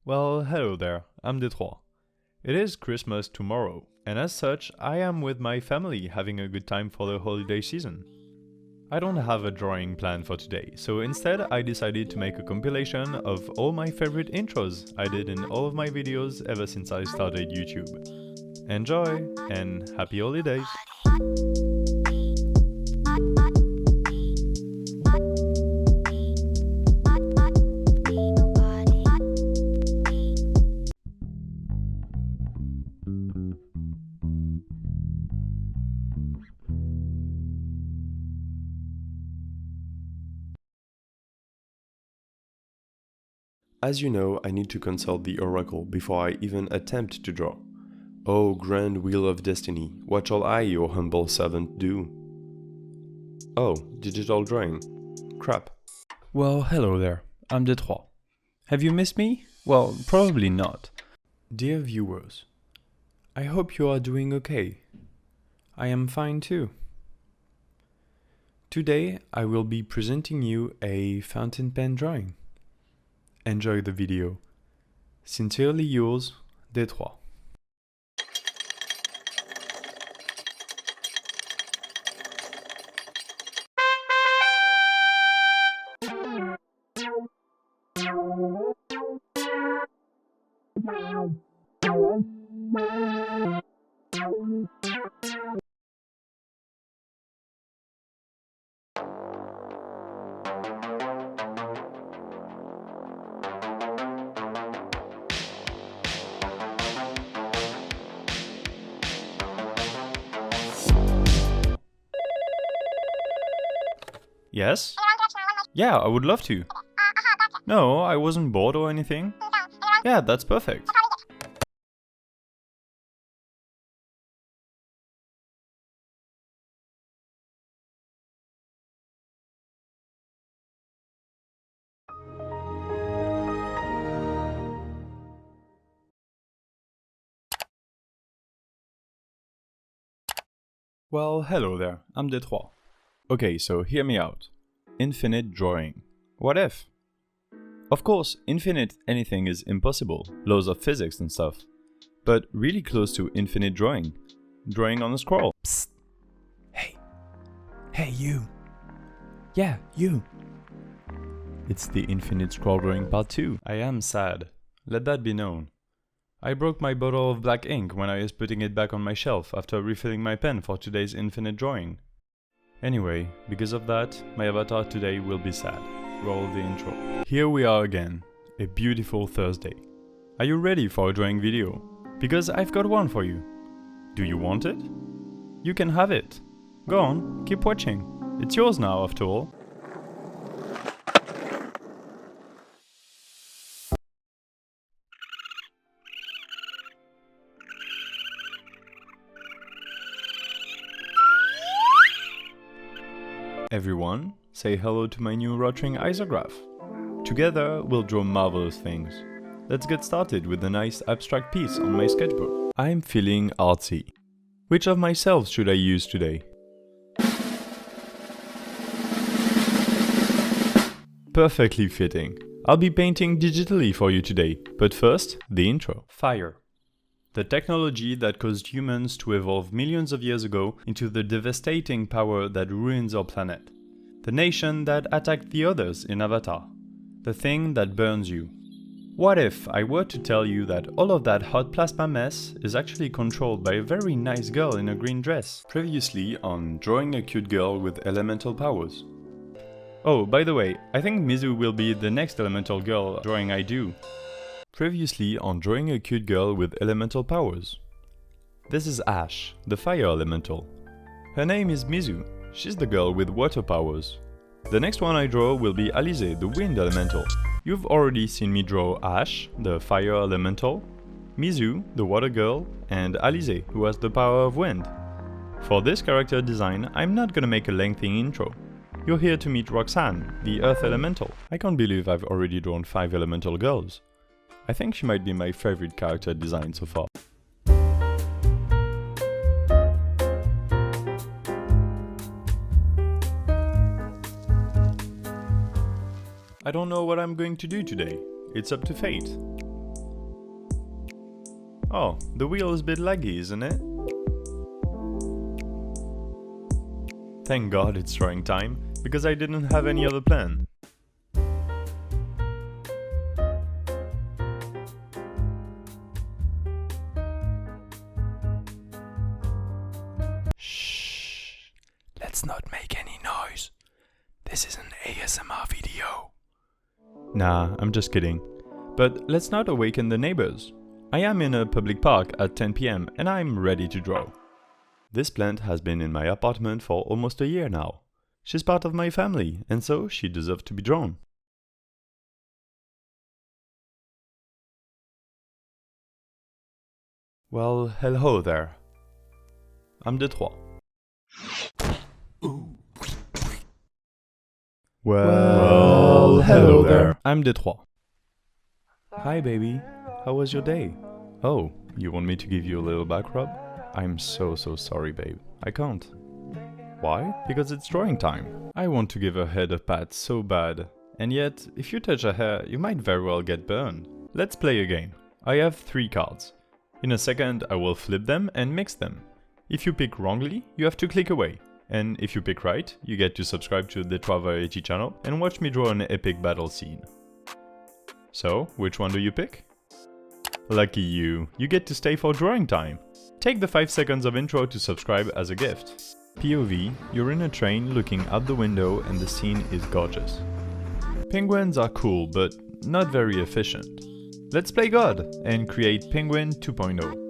Well, hello there, I'm D3trois. It is Christmas tomorrow, and as such, I am with my family having a good time for the holiday season. I don't have a drawing plan for today, so instead I decided to make a compilation of all my favorite intros I did in all of my videos ever since I started YouTube. Enjoy, and happy holidays! As you know, I need to consult the oracle before I even attempt to draw. Oh, grand wheel of destiny, what shall I, your humble servant, do? Oh, digital drawing. Crap. Well, hello there, I'm D3trois. Have you missed me? Well, probably not. Dear viewers, I hope you are doing okay. I am fine too. Today I will be presenting you a fountain pen drawing. Enjoy the video. Sincerely yours, D3trois. Yes? Yeah, I would love to. No, I wasn't bored or anything. Yeah, that's perfect. Well, hello there, I'm D3trois. Okay, so hear me out. Infinite drawing. What if? Of course, infinite anything is impossible, laws of physics and stuff. But really close to infinite drawing. Drawing on a scroll. Psst. Hey. Hey, you. Yeah, you. It's the infinite scroll drawing part 2. I am sad. Let that be known. I broke my bottle of black ink when I was putting it back on my shelf after refilling my pen for today's infinite drawing. Anyway, because of that, my avatar today will be sad. Roll the intro. Here we are again, a beautiful Thursday. Are you ready for a drawing video? Because I've got one for you. Do you want it? You can have it. Go on, keep watching. It's yours now, after all. Everyone, say hello to my new rotring isograph. Together, we'll draw marvelous things. Let's get started with a nice abstract piece on my sketchbook. I'm feeling artsy. Which of myself should I use today? Perfectly fitting. I'll be painting digitally for you today, but first, the intro. Fire. The technology that caused humans to evolve millions of years ago into the devastating power that ruins our planet. The nation that attacked the others in Avatar. The thing that burns you. What if I were to tell you that all of that hot plasma mess is actually controlled by a very nice girl in a green dress? Previously on Drawing a Cute Girl with Elemental Powers. Oh, by the way, I think Mizu will be the next elemental girl drawing I do. Previously on Drawing a Cute Girl with Elemental Powers. This is Ash, the fire elemental. Her name is Mizu, she's the girl with water powers. The next one I draw will be Alize, the wind elemental. You've already seen me draw Ash, the fire elemental, Mizu, the water girl, and Alize, who has the power of wind. For this character design, I'm not gonna make a lengthy intro. You're here to meet Roxanne, the earth elemental. I can't believe I've already drawn 5 elemental girls. I think she might be my favorite character design so far. I don't know what I'm going to do today. It's up to fate. Oh, the wheel is a bit laggy, isn't it? Thank God it's drawing time, because I didn't have any other plan. Shh! Let's not make any noise. This is an ASMR video. Nah, I'm just kidding. But let's not awaken the neighbors. I am in a public park at 10 PM and I'm ready to draw. This plant has been in my apartment for almost a year now. She's part of my family, and so she deserves to be drawn. Well, hello there. I'm D3trois. Well, hello there. I'm D3trois. Hi baby, how was your day? Oh, you want me to give you a little back rub? I'm so sorry babe, I can't. Why? Because it's drawing time. I want to give her head a pat so bad. And yet, if you touch her hair, you might very well get burned. Let's play a game. I have 3 cards. In a second, I will flip them and mix them. If you pick wrongly, you have to click away. And if you pick right, you get to subscribe to the D3trois Variety channel and watch me draw an epic battle scene. So, which one do you pick? Lucky you, you get to stay for drawing time. Take the 5 seconds of intro to subscribe as a gift. POV, you're in a train looking out the window and the scene is gorgeous. Penguins are cool, but not very efficient. Let's play God and create Penguin 2.0.